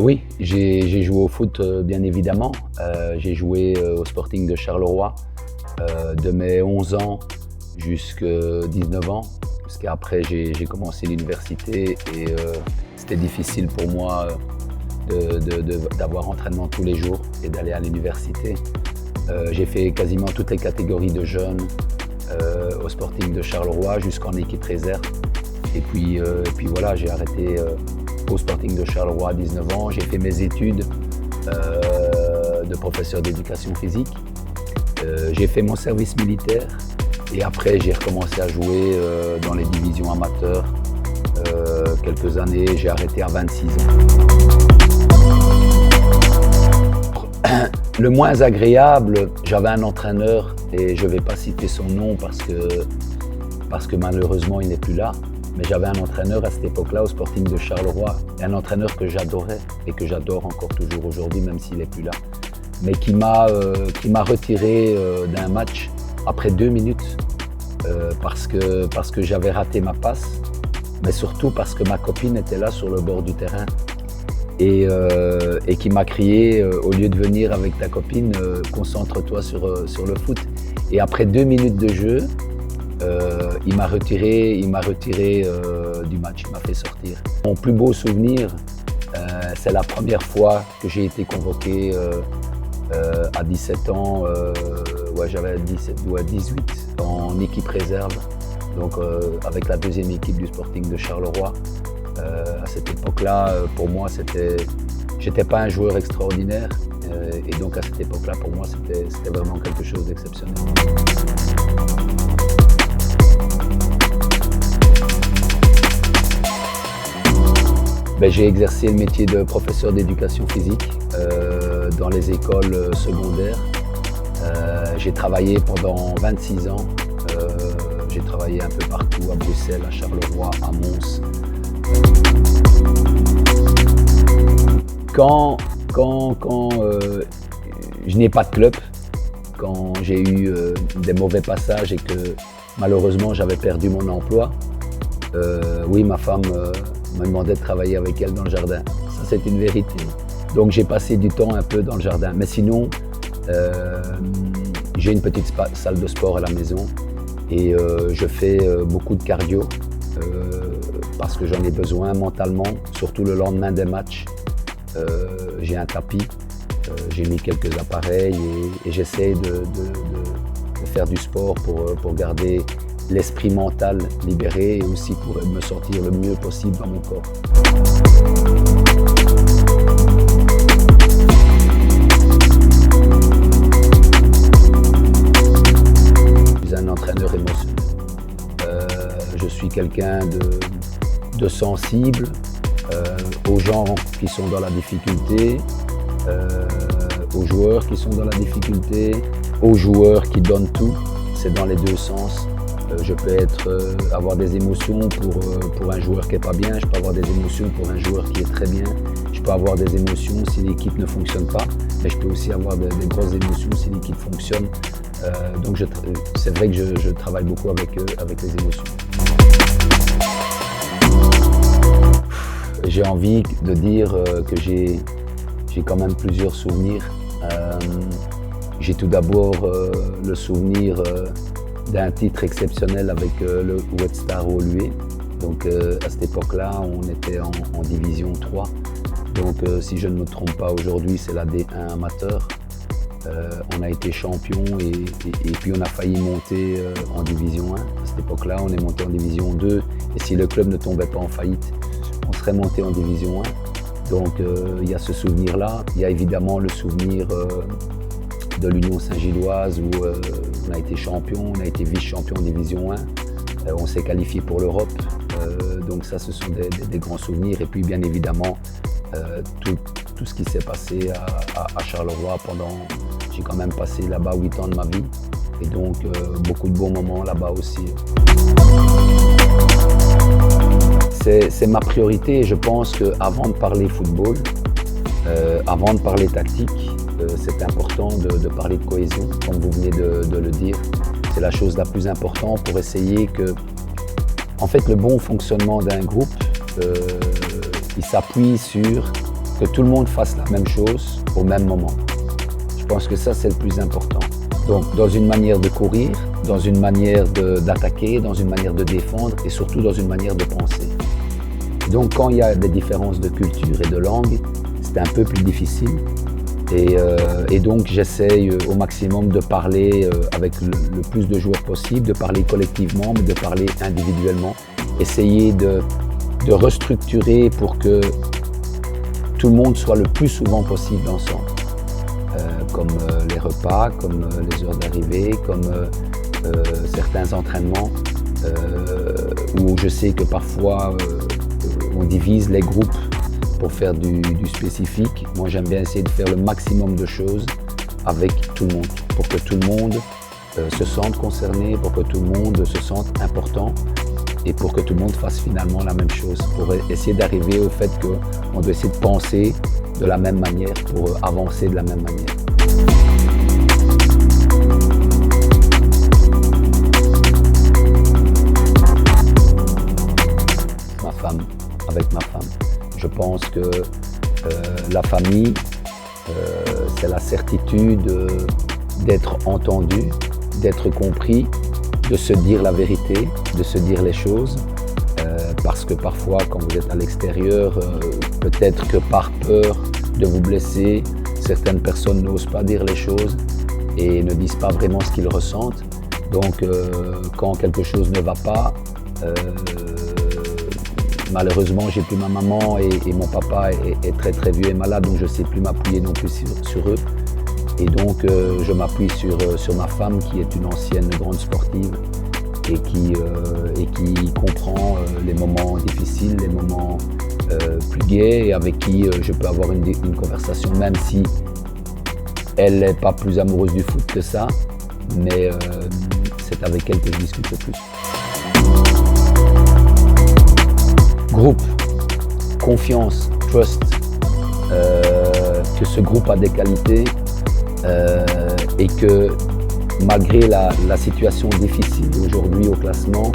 Oui, j'ai joué au foot, bien évidemment. J'ai joué au Sporting de Charleroi de mes 11 ans jusqu'à 19 ans. Parce qu'après, j'ai commencé l'université et c'était difficile pour moi d'avoir entraînement tous les jours et d'aller à l'université. J'ai fait quasiment toutes les catégories de jeunes au Sporting de Charleroi jusqu'en équipe réserve. Et puis voilà, j'ai arrêté au Sporting de Charleroi à 19 ans. J'ai fait mes études de professeur d'éducation physique. J'ai fait mon service militaire et après j'ai recommencé à jouer dans les divisions amateurs quelques années. J'ai arrêté à 26 ans. Le moins agréable, j'avais un entraîneur et je ne vais pas citer son nom parce que malheureusement il n'est plus là. Mais j'avais un entraîneur à cette époque-là au Sporting de Charleroi, et un entraîneur que j'adorais et que j'adore encore toujours aujourd'hui, même s'il n'est plus là, mais qui m'a retiré d'un match après 2 minutes parce que j'avais raté ma passe, mais surtout parce que ma copine était là sur le bord du terrain et qui m'a crié au lieu de venir avec ta copine, concentre-toi sur le foot. Et après 2 minutes de jeu, il m'a retiré du match, il m'a fait sortir. Mon plus beau souvenir, c'est la première fois que j'ai été convoqué à 17 ans, j'avais 18 en équipe réserve, donc avec la deuxième équipe du Sporting de Charleroi. À cette époque-là, pour moi, j'étais pas un joueur extraordinaire, et donc à cette époque-là, pour moi, c'était vraiment quelque chose d'exceptionnel. J'ai exercé le métier de professeur d'éducation physique dans les écoles secondaires. J'ai travaillé pendant 26 ans. J'ai travaillé un peu partout, à Bruxelles, à Charleroi, à Mons. Quand je n'ai pas de club, quand j'ai eu des mauvais passages et que malheureusement j'avais perdu mon emploi, oui, ma femme me demandait de travailler avec elle dans le jardin. Ça, c'est une vérité. Donc, j'ai passé du temps un peu dans le jardin. Mais sinon, j'ai une petite salle de sport à la maison et je fais beaucoup de cardio parce que j'en ai besoin mentalement, surtout le lendemain des matchs. J'ai un tapis, j'ai mis quelques appareils et j'essaie de faire du sport pour garder l'esprit mental libéré et aussi pour me sentir le mieux possible dans mon corps. Je suis un entraîneur émotionnel. Je suis quelqu'un de sensible aux gens qui sont dans la difficulté, aux joueurs qui sont dans la difficulté, aux joueurs qui donnent tout. C'est dans les deux sens. Je peux avoir des émotions pour un joueur qui n'est pas bien, je peux avoir des émotions pour un joueur qui est très bien, je peux avoir des émotions si l'équipe ne fonctionne pas, mais je peux aussi avoir des grosses émotions si l'équipe fonctionne. Donc c'est vrai que je travaille beaucoup avec les émotions. J'ai envie de dire que j'ai quand même plusieurs souvenirs. J'ai tout d'abord le souvenir d'un titre exceptionnel avec le Red Star Woluwe. Donc à cette époque-là, on était en division 3. Donc si je ne me trompe pas, aujourd'hui c'est la D1 amateur. On a été champion et puis on a failli monter en division 1. À cette époque-là, on est monté en division 2 et si le club ne tombait pas en faillite, on serait monté en division 1. Donc il y a ce souvenir-là. Il y a évidemment le souvenir de l'Union Saint-Gilloise où on a été champion, on a été vice-champion en division 1, on s'est qualifié pour l'Europe, donc ça ce sont des grands souvenirs. Et puis bien évidemment tout ce qui s'est passé à Charleroi j'ai quand même passé là-bas 8 ans de ma vie et donc beaucoup de bons moments là-bas aussi. C'est ma priorité et je pense qu'avant de parler football, avant de parler tactique, c'est important de parler de cohésion, comme vous venez de le dire. C'est la chose la plus importante pour essayer que, en fait, le bon fonctionnement d'un groupe, il s'appuie sur que tout le monde fasse la même chose au même moment. Je pense que ça, c'est le plus important. Donc, dans une manière de courir, dans une manière d'attaquer, dans une manière de défendre et surtout dans une manière de penser. Et donc, quand il y a des différences de culture et de langue, c'est un peu plus difficile. Et donc, j'essaye au maximum de parler avec le plus de joueurs possible, de parler collectivement, mais de parler individuellement. Essayer de restructurer pour que tout le monde soit le plus souvent possible ensemble. Comme les repas, comme les heures d'arrivée, comme certains entraînements, où je sais que parfois on divise les groupes pour faire du spécifique. Moi, j'aime bien essayer de faire le maximum de choses avec tout le monde, pour que tout le monde se sente concerné, pour que tout le monde se sente important et pour que tout le monde fasse finalement la même chose, pour essayer d'arriver au fait qu'on doit essayer de penser de la même manière pour avancer de la même manière. Ma femme, avec ma femme. Je pense que la famille, c'est la certitude d'être entendu, d'être compris, de se dire la vérité, de se dire les choses. Parce que parfois, quand vous êtes à l'extérieur, peut-être que par peur de vous blesser, certaines personnes n'osent pas dire les choses et ne disent pas vraiment ce qu'ils ressentent. Donc, quand quelque chose ne va pas, malheureusement, j'ai plus ma maman et mon papa est très très vieux et malade, donc je ne sais plus m'appuyer non plus sur eux. Et donc, je m'appuie sur ma femme qui est une ancienne grande sportive et qui comprend les moments difficiles, les moments plus gais et avec qui je peux avoir une conversation, même si elle n'est pas plus amoureuse du foot que ça, mais c'est avec elle que je discute le plus. Groupe, confiance, trust, que ce groupe a des qualités et que malgré la situation difficile aujourd'hui au classement,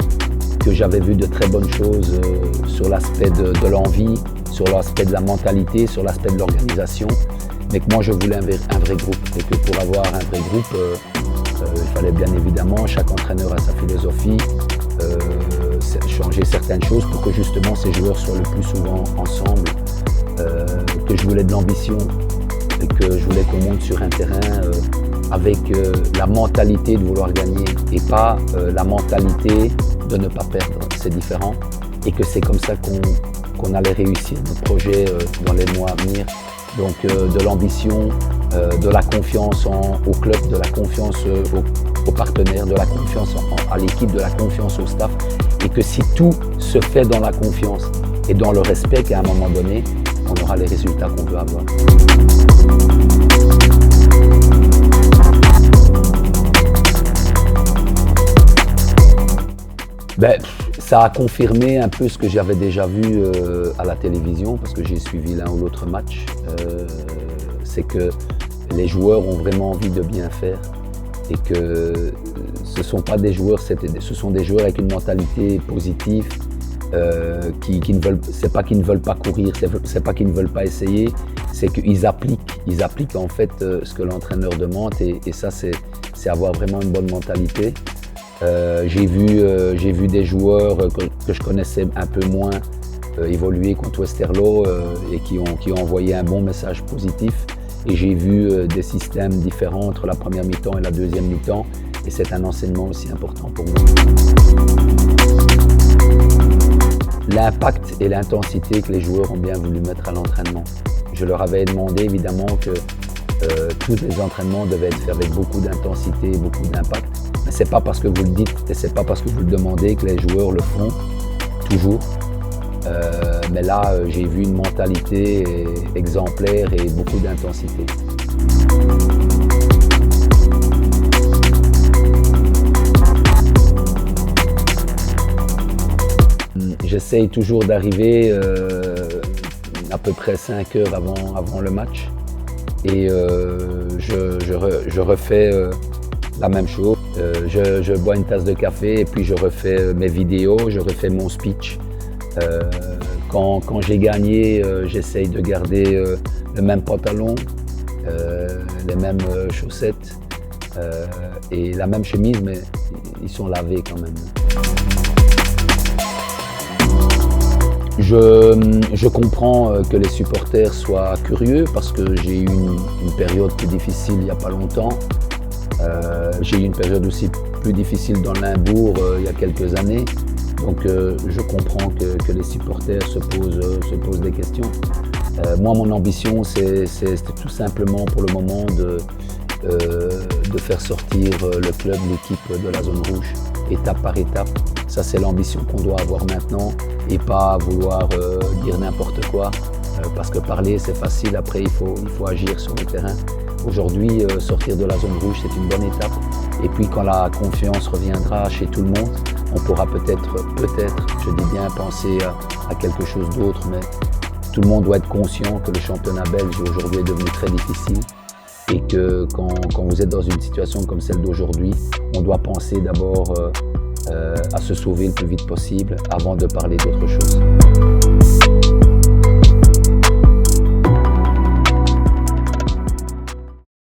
que j'avais vu de très bonnes choses sur l'aspect de l'envie, sur l'aspect de la mentalité, sur l'aspect de l'organisation, mais que moi je voulais un vrai groupe et que pour avoir un vrai groupe, il fallait bien évidemment, chaque entraîneur a sa philosophie, changer certaines choses pour que justement ces joueurs soient le plus souvent ensemble, que je voulais de l'ambition et que je voulais qu'on monte sur un terrain avec la mentalité de vouloir gagner et pas la mentalité de ne pas perdre, c'est différent et que c'est comme ça qu'on allait réussir notre projet dans les mois à venir. Donc de l'ambition, de la confiance au club, de la confiance aux partenaires, de la confiance à l'équipe, de la confiance au staff et que si tout se fait dans la confiance et dans le respect qu'à un moment donné, on aura les résultats qu'on veut avoir. Ben, ça a confirmé un peu ce que j'avais déjà vu à la télévision parce que j'ai suivi l'un ou l'autre match. C'est que les joueurs ont vraiment envie de bien faire et que ce sont pas des joueurs, ce sont des joueurs avec une mentalité positive qui ne veulent, c'est pas qu'ils ne veulent pas courir, c'est pas qu'ils ne veulent pas essayer, c'est qu'ils appliquent en fait ce que l'entraîneur demande et ça c'est avoir vraiment une bonne mentalité. J'ai vu des joueurs que je connaissais un peu moins évoluer contre Westerlo et qui ont envoyé un bon message positif. Et j'ai vu des systèmes différents entre la première mi-temps et la deuxième mi-temps. Et c'est un enseignement aussi important pour moi. L'impact et l'intensité que les joueurs ont bien voulu mettre à l'entraînement. Je leur avais demandé évidemment que tous les entraînements devaient être faits avec beaucoup d'intensité, beaucoup d'impact. Mais ce n'est pas parce que vous le dites et ce n'est pas parce que vous le demandez que les joueurs le font toujours. Mais là, j'ai vu une mentalité exemplaire et beaucoup d'intensité. J'essaye toujours d'arriver à peu près 5 heures avant le match et je refais la même chose. Je bois une tasse de café et puis je refais mes vidéos, je refais mon speech Quand j'ai gagné, j'essaye de garder le même pantalon, les mêmes chaussettes et la même chemise, mais ils sont lavés quand même. Je comprends que les supporters soient curieux parce que j'ai eu une période plus difficile il n'y a pas longtemps. J'ai eu une période aussi plus difficile dans Limbourg il y a quelques années. Donc je comprends que les supporters se posent des questions. Moi, mon ambition, c'est tout simplement pour le moment de faire sortir le club, l'équipe de la zone rouge, étape par étape. Ça, c'est l'ambition qu'on doit avoir maintenant et pas vouloir dire n'importe quoi. Parce que parler, c'est facile. Après, il faut agir sur le terrain. Aujourd'hui, sortir de la zone rouge, c'est une bonne étape. Et puis, quand la confiance reviendra chez tout le monde, on pourra peut-être, je dis bien, penser à quelque chose d'autre. Mais tout le monde doit être conscient que le championnat belge aujourd'hui est devenu très difficile. Et que quand vous êtes dans une situation comme celle d'aujourd'hui, on doit penser d'abord à se sauver le plus vite possible avant de parler d'autre chose.